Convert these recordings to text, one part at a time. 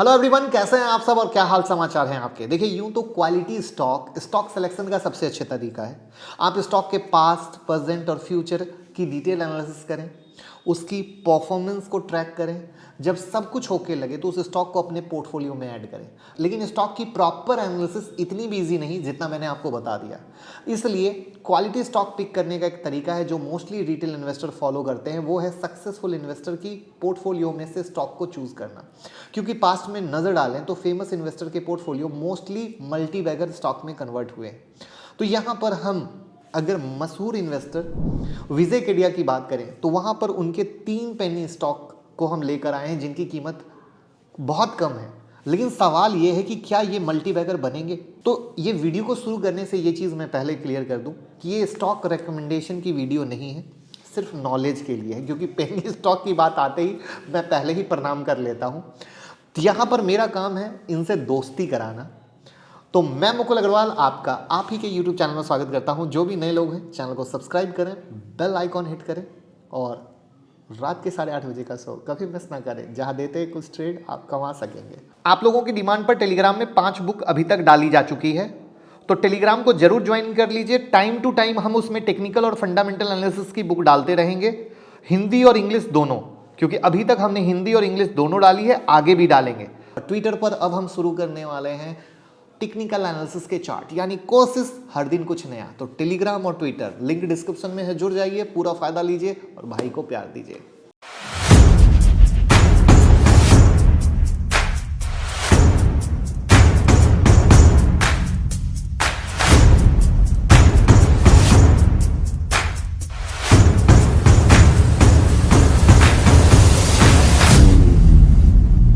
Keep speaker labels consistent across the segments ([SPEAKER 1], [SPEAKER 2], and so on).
[SPEAKER 1] Hello everyone, कैसे हैं आप सब और क्या हाल समाचार हैं आपके। देखिए, यूं तो क्वालिटी स्टॉक सिलेक्शन का सबसे अच्छा तरीका है। आप स्टॉक के पास्ट, प्रेजेंट और फ्यूचर की डिटेल एनालिसिस करें, उसकी परफॉर्मेंस को ट्रैक करें। जब सब कुछ होके लगे तो उस स्टॉक को अपने पोर्टफोलियो में ऐड करें। लेकिन स्टॉक की प्रॉपर एनालिसिस इतनी भी ईजी नहीं जितना मैंने आपको बता दिया। इसलिए क्वालिटी स्टॉक पिक करने का एक तरीका है जो मोस्टली रिटेल इन्वेस्टर फॉलो करते हैं, वो है सक्सेसफुल इन्वेस्टर की पोर्टफोलियो में से स्टॉक को चूज करना। क्योंकि पास्ट में नजर डालें तो फेमस इन्वेस्टर के portfolio mostly multi bagger stock में कन्वर्ट हुए। तो यहाँ पर हम अगर मशहूर इन्वेस्टर विजय केडिया की बात करें तो वहाँ पर उनके 3 पेनी स्टॉक को हम लेकर आए हैं जिनकी कीमत बहुत कम है। लेकिन सवाल ये है कि क्या ये मल्टी बैगर बनेंगे। तो ये वीडियो को शुरू करने से ये चीज़ मैं पहले क्लियर कर दूं कि ये स्टॉक रिकमेंडेशन की वीडियो नहीं है, सिर्फ नॉलेज के लिए है। क्योंकि पेनी स्टॉक की बात आते ही मैं पहले ही प्रणाम कर लेता हूँ। तो यहाँ पर मेरा काम है इनसे दोस्ती कराना। तो मैं मुकुल अग्रवाल आपका आप ही के YouTube चैनल में स्वागत करता हूं। जो भी नए लोग हैं चैनल को सब्सक्राइब करें, बेल आइकॉन हिट करें और रात के 8:30 बजे का शो कभी मिस ना करें, जहां देते हैं कुछ ट्रेड आप कमा सकेंगे। आप लोगों की डिमांड पर टेलीग्राम में 5 बुक अभी तक डाली जा चुकी है, तो टेलीग्राम को जरूर ज्वाइन कर लीजिए। टाइम टू टाइम हम उसमें टेक्निकल और फंडामेंटल एनालिसिस की बुक डालते रहेंगे, हिंदी और इंग्लिश दोनों, क्योंकि अभी तक हमने हिंदी और इंग्लिश दोनों डाली है, आगे भी डालेंगे। ट्विटर पर अब हम शुरू करने वाले हैं टेक्निकल एनालिसिस के चार्ट, यानी कोर्सेस, हर दिन कुछ नया। तो टेलीग्राम और ट्विटर लिंक डिस्क्रिप्शन में है, जुड़ जाइए, पूरा फायदा लीजिए और भाई को प्यार दीजिए।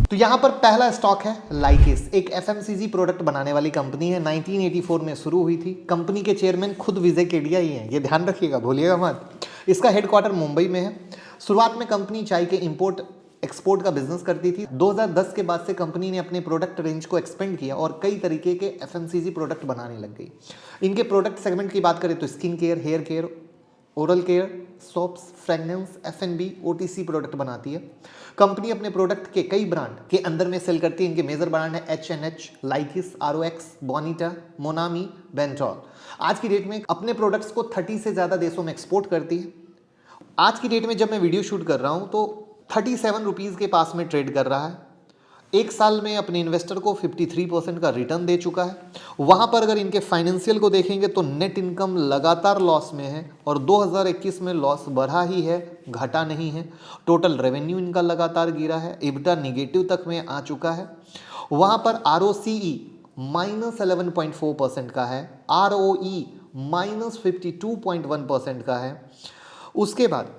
[SPEAKER 1] तो यहां पर पहला स्टॉक है लाइकिस, एक एफएमसीजी प्रोडक्ट बनाने वाली कंपनी है। 1984 में शुरू हुई थी। कंपनी के चेयरमैन खुद विजय केडिया ही हैं, ये ध्यान रखिएगा, भूलिएगा मत। इसका हेडक्वार्टर मुंबई में है। शुरुआत में कंपनी चाय के इंपोर्ट एक्सपोर्ट का बिजनेस करती थी। 2010 के बाद से कंपनी ने अपने प्रोडक्ट रेंज को एक्सपेंड किया और कई तरीके के एफएमसीजी प्रोडक्ट बनाने लग गई। इनके प्रोडक्ट सेगमेंट की बात करें तो skin care, hair care, oral care, soaps, fragrance, एफ&बी, ओटीसी प्रोडक्ट बनाती है। कंपनी अपने प्रोडक्ट के कई ब्रांड के अंदर में सेल करती है। इनके मेजर ब्रांड है H&H, लाइकिस, ROX, बोनीटा, मोनामी, बेंटॉल। आज की डेट में अपने प्रोडक्ट्स को 30 से ज़्यादा देशों में एक्सपोर्ट करती है। आज की डेट में जब मैं वीडियो शूट कर रहा हूँ तो 37 रुपीज़ के पास में ट्रेड कर रहा है। एक साल में अपने इन्वेस्टर को 53% का रिटर्न दे चुका है। वहां पर अगर इनके फाइनेंशियल को देखेंगे तो नेट इनकम लगातार लॉस में है और 2021 में लॉस बढ़ा ही है, घटा नहीं है। टोटल रेवेन्यू इनका लगातार गिरा है, इबिटा निगेटिव तक में आ चुका है। वहां पर ROCE -11.4% का है, ROE -52.1% का है। उसके बाद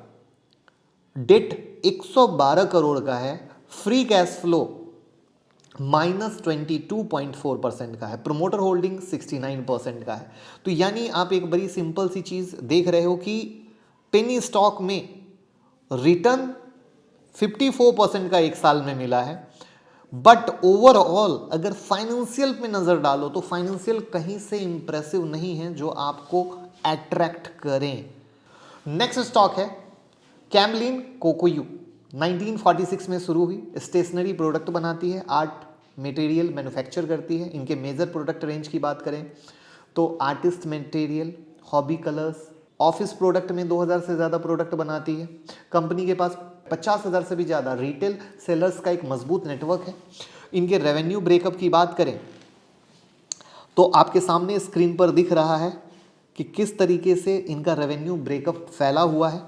[SPEAKER 1] डेट 112 करोड़ का है, फ्री कैश फ्लो -22.4% का है, प्रोमोटर होल्डिंग 69% का है। तो यानी आप एक बड़ी सिंपल सी चीज देख रहे हो कि पेनी स्टॉक में रिटर्न 54% का एक साल में मिला है। बट ओवरऑल अगर फाइनेंशियल पे नजर डालो तो फाइनेंशियल कहीं से इंप्रेसिव नहीं है जो आपको अट्रैक्ट करें। नेक्स्ट स्टॉक है कैमलिन कोकोयू। 1946 में शुरू हुई, स्टेशनरी प्रोडक्ट बनाती है, आर्ट मटेरियल मैन्युफैक्चर करती है। इनके मेजर प्रोडक्ट रेंज की बात करें तो artist material, hobby colours, office product में 2000 से ज़्यादा प्रोडक्ट बनाती है। कंपनी के पास 50,000 से भी ज़्यादा रिटेल सेलर्स का एक मजबूत नेटवर्क है। इनके रेवेन्यू ब्रेकअप की बात करें तो आपके सामने स्क्रीन पर दिख रहा है कि किस तरीके से इनका रेवेन्यू ब्रेकअप फैला हुआ है।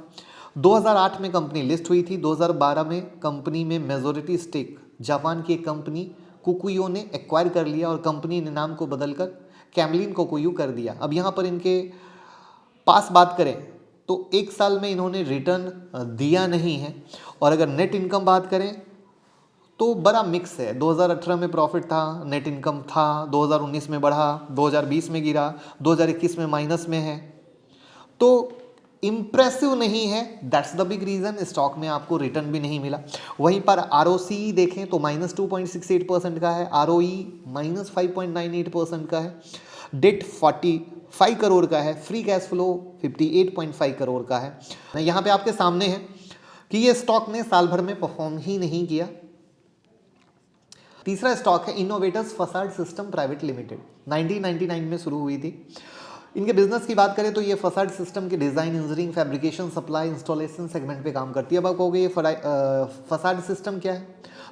[SPEAKER 1] 2008 में कंपनी लिस्ट हुई थी। 2012 में कंपनी में मेजॉरिटी स्टेक जापान की एक कंपनी कोकोयू ने एक्वायर कर लिया और कंपनी ने नाम को बदलकर कैमलिन कोकोयू कर दिया। अब यहाँ पर इनके पास बात करें तो एक साल में इन्होंने रिटर्न दिया नहीं है। और अगर नेट इनकम बात करें तो बड़ा मिक्स है। 2018 में प्रॉफिट था, नेट इनकम था, 2019 में बढ़ा, 2020 में गिरा, 2021 में माइनस में है। तो इंप्रेसिव नहीं है, that's the big reason stock में आपको रिटर्न भी नहीं मिला। वहीं पर ROCE देखें तो -2.68% का है, ROE -5.98% का है, डेट 45 करोड़ का है, फ्री कैश फ्लो 58.5 करोड़ का है। यहाँ पे आपके सामने है कि ये स्टॉक ने साल भर में परफॉर्म ही नहीं किया। तीसरा स्टॉक है innovators facade system private limited, 1999 में शुरू हुई थी। इनके बिजनेस की बात करें तो ये फसाड सिस्टम के design, engineering, fabrication, supply, installation segment पे काम करती है। अब आप कहोगे ये फसाड सिस्टम क्या है,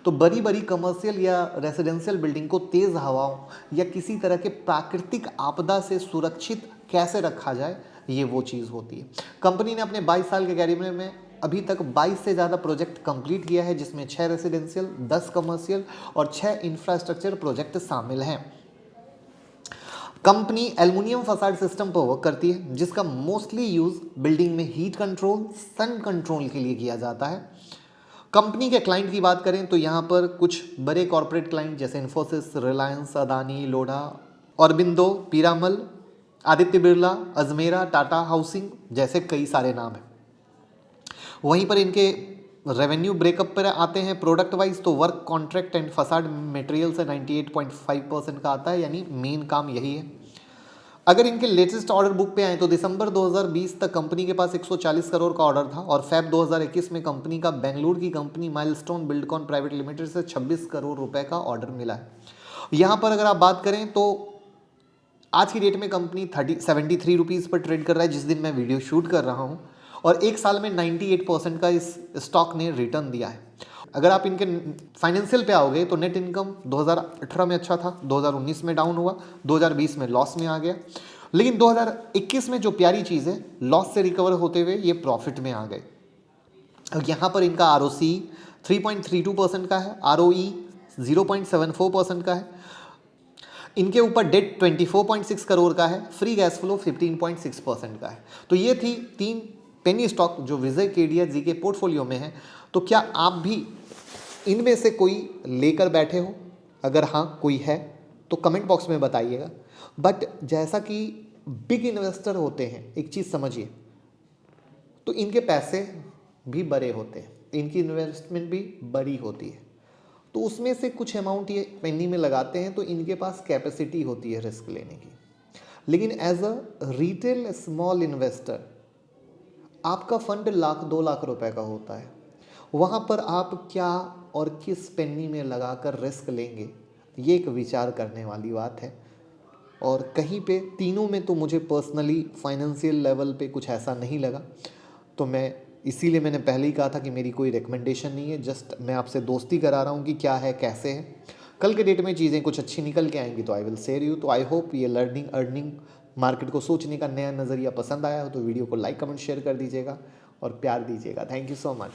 [SPEAKER 1] तो बड़ी बड़ी कमर्शियल या रेसिडेंशियल बिल्डिंग को तेज़ हवाओं या किसी तरह के प्राकृतिक आपदा से सुरक्षित कैसे रखा जाए, ये वो चीज़ होती है। कंपनी ने अपने 22 साल के कैरियर में अभी तक 22 से ज़्यादा प्रोजेक्ट कंप्लीट किया है, जिसमें 6 रेसिडेंशियल, 10 कमर्शियल और 6 इंफ्रास्ट्रक्चर प्रोजेक्ट शामिल हैं। कंपनी एल्युमिनियम फसाड सिस्टम पर वर्क करती है, जिसका मोस्टली यूज बिल्डिंग में हीट कंट्रोल, सन कंट्रोल के लिए किया जाता है। कंपनी के क्लाइंट की बात करें तो यहाँ पर कुछ बड़े कॉर्पोरेट क्लाइंट जैसे इन्फोसिस, रिलायंस, अदानी, लोढ़ा, ऑरबिंदो, पीरामल, आदित्य बिरला, अजमेरा, टाटा हाउसिंग जैसे कई सारे नाम हैं। वहीं पर इनके रेवेन्यू ब्रेकअप पर आते हैं प्रोडक्ट वाइज, तो work, contract and facade material से 98.5% का आता है, यानी मेन काम यही है। अगर इनके लेटेस्ट ऑर्डर बुक पे आए तो दिसंबर 2020 तक कंपनी के पास 140 करोड़ का ऑर्डर था और फेब 2021 में कंपनी का बेंगलुरु की company milestone Buildcon private limited से 26 करोड़ रुपए का ऑर्डर मिला है। यहाँ पर अगर आप बात करें तो आज की डेट में कंपनी 73 रुपीज़ पर ट्रेड कर रहा है जिस दिन मैं वीडियो शूट कर रहा हूँ, और एक साल में 98% का इस स्टॉक ने रिटर्न दिया है। अगर आप इनके फाइनेंशियल पे आओगे तो नेट इनकम 2018 में अच्छा था, 2019 में डाउन हुआ, 2020 में लॉस में आ गया, लेकिन 2021 में जो प्यारी चीज़ है, लॉस से रिकवर होते हुए ये प्रॉफिट में आ गए। अब यहाँ पर इनका ROC 3.32% का है, ROE 0.74% का है, इनके ऊपर डेट 24.6 करोड़ का है, फ्री कैश फ्लो 15.6% का है। तो ये थी 3 पेनी स्टॉक जो विजय केडिया जी के पोर्टफोलियो में है। तो क्या आप भी इनमें से कोई लेकर बैठे हो? अगर हाँ कोई है तो कमेंट बॉक्स में बताइएगा। बट जैसा कि बिग इन्वेस्टर होते हैं, एक चीज़ समझिए, तो इनके पैसे भी बड़े होते हैं, इनकी इन्वेस्टमेंट भी बड़ी होती है, तो उसमें से कुछ अमाउंट ये पेनी में लगाते हैं, तो इनके पास कैपेसिटी होती है रिस्क लेने की। लेकिन as a retail small investor आपका फंड 1-2 लाख रुपए का होता है, वहाँ पर आप क्या और किस पेनी में लगाकर रिस्क लेंगे, ये एक विचार करने वाली बात है। और कहीं पे तीनों में तो मुझे पर्सनली फाइनेंशियल लेवल पे कुछ ऐसा नहीं लगा, तो मैं इसीलिए मैंने पहले ही कहा था कि मेरी कोई रिकमेंडेशन नहीं है, जस्ट मैं आपसे दोस्ती करा रहा हूँ कि क्या है, कैसे है। कल के डेट में चीज़ें कुछ अच्छी निकल के आएंगी तो आई विल शेयर यू। तो आई होप ये लर्निंग अर्निंग मार्केट को सोचने का नया नज़रिया पसंद आया हो तो वीडियो को लाइक, कमेंट, शेयर कर दीजिएगा और प्यार दीजिएगा। Thank you so much.